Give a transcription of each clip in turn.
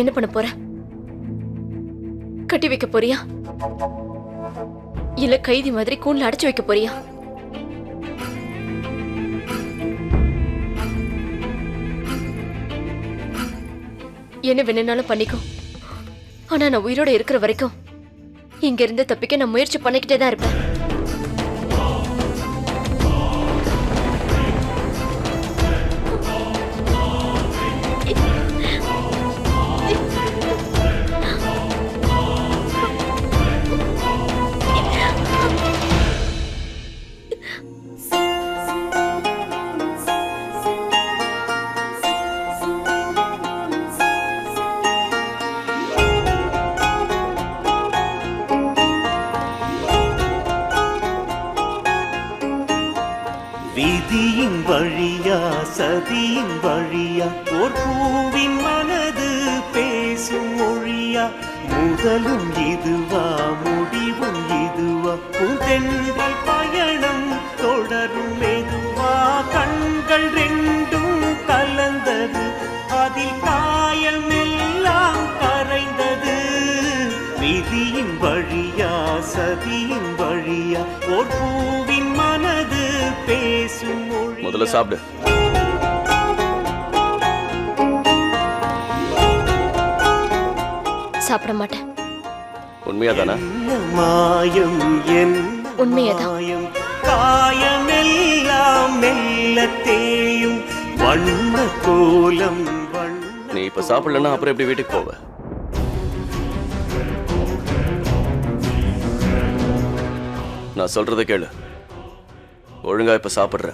என்ன பண்ண போற? கட்டி வைக்க போறியா இல்ல கைதி மாதிரி கூண்டுல அடைச்சு வைக்க போறியா? என்ன வேணும்னாலும் பண்ணிக்கோ. ஆனா நான் உயிரோட இருக்கிற வரைக்கும் இங்க இருந்து தப்பிக்க நான் முயற்சி பண்ணிக்கிட்டே தான் இருப்பேன். விதியின் வழியா சதியின் வழியா ஓர் பூவின் மனது பேசும் மொழியா முதலும் இதுவா முடிவும் இதுவா புதென்றல் பயணம் தொடரும் மெதுவா கண்கள் ரெண்டும் கலந்தது அதில் காயமெல்லாம் கரைந்தது விதியின் வழியா சதியின் வழியா ஓர் பூவின் மனது பேசும் மொழி. முதல்ல சாப்பிடு. சாப்பிட மாட்டேன். உண்மையாதானா? மாயம் என் உண்மையதான். காயமெல்லாம் மெல்ல தேயும் வண்ண கோலம் நீ இப்ப சாப்பிடலன்னா அப்புறம் எப்படி வீட்டுக்கு போவ? நான் சொல்றத கேளு. ஒழுங்கா இப்ப சாப்பிடுற.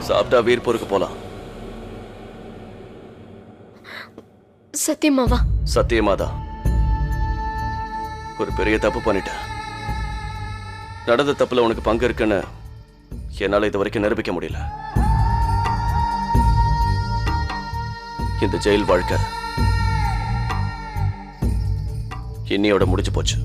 சாப்பிட்டா வீர்பூருக்கு போலாம். சத்தியமாவா? சத்தியமாதான். ஒரு பெரிய தப்பு பண்ணிட்டேன். நடந்த தப்புல உனக்கு பங்கு இருக்குன்னு என்னால இது வரைக்கும் நிரூபிக்க முடியல. இந்த ஜெயில் வாழ்க்கை இன்னையோட முடிஞ்சு போச்சு.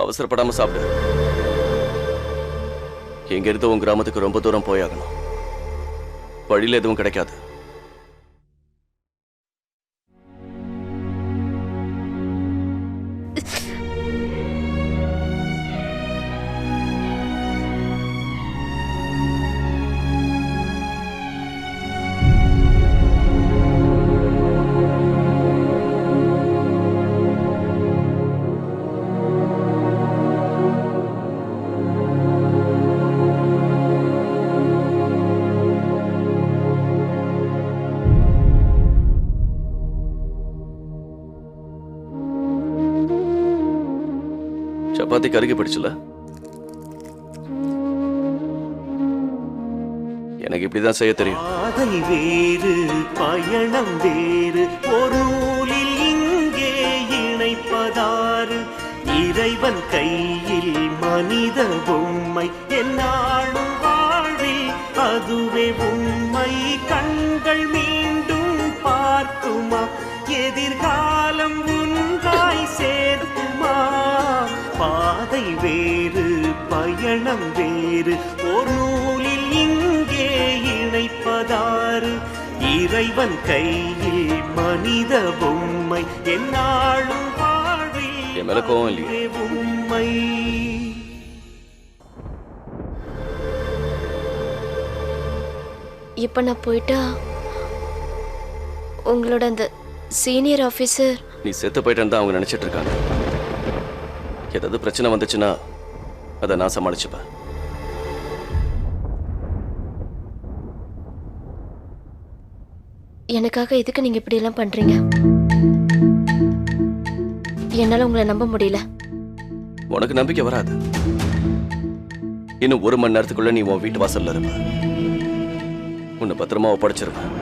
அவசரப்படாம சாப்பிடு. இங்க இருந்து உன் கிராமத்துக்கு ரொம்ப தூரம் போயாகணும். வழியில எதுவும் கிடைக்காது. சப்பாத்தி கருகி பிடிச்சல. எனக்கு இப்படிதான் செய்ய தெரியும். பாதை வேறு பயணம் வேறு ஒரு நூலில் இங்கே இணைப்பதாறு இறைவன் கையில் மனித பொம்மை என்னாலும் வாழ்வில் அதுவே உண்மை. கண்கள் மீண்டும் பார்க்குமா எதிர்காலம் உண்டாய் சேர்க்குமா? பாதை வேறு பயணம் வேறு ஒரு நூலில் இங்கே இணைப்பதாறு இறைவன் கையில் மனித பொம்மை என்னாலும் வாழ்வில் உண்மை. இப்ப நான் போயிட்டா உங்களோட அந்த சீனியர் ஆபீசர் நீ செத்து போயிட்டேன்னு தான் அவங்க நினைச்சிட்டு இருக்காங்க. ஏதாவது பிரச்சனை வந்துச்சுன்னா அதை நான் சமாளிச்சுப்பேன். எனக்காக எதுக்கு நீங்க இப்படி எல்லாம் பண்றீங்க? என்னால உங்களை நம்ப முடியல. உனக்கு நம்பிக்கை வராது. இன்னும் 1 மணி நேரத்துக்குள்ள நீ உன் வீட்டு வாசல்ல இருப்ப. உன்னை பத்திரமா ஒப்படைச்சிருவேன்.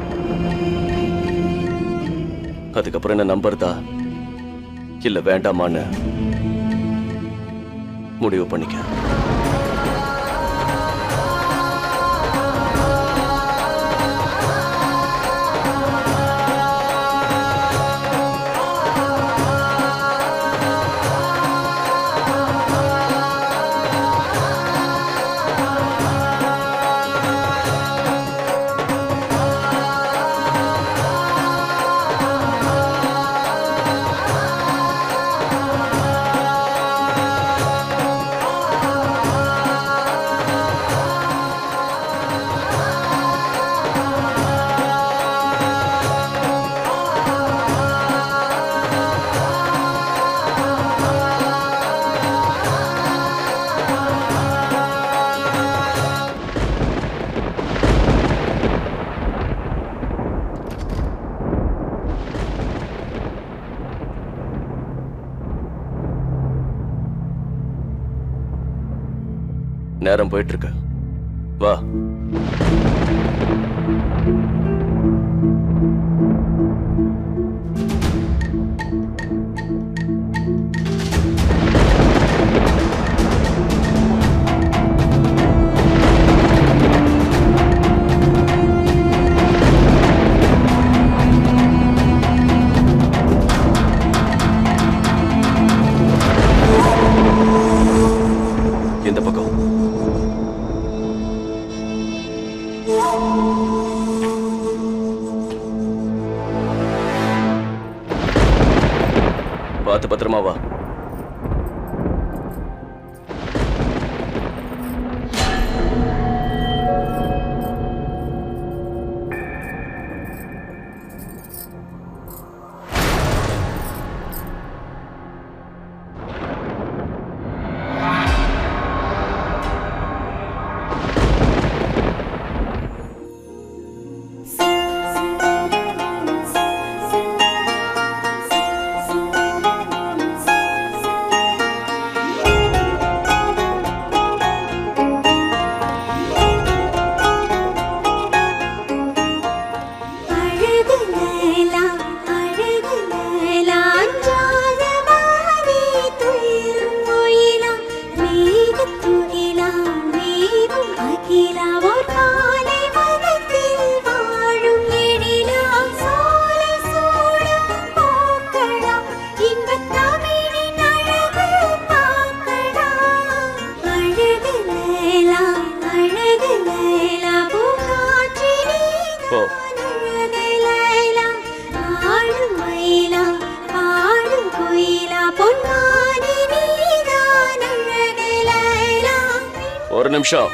அதுக்கப்புறம் என்ன நம்புறதா இல்ல வேண்டாமான்னு முடிவு பண்ணிக்க. நேரம் போயிட்டு இருக்கு. வா. இந்த பக்கம். பார்த்து பத்திரமா வா. ஒரு நிமிஷம்.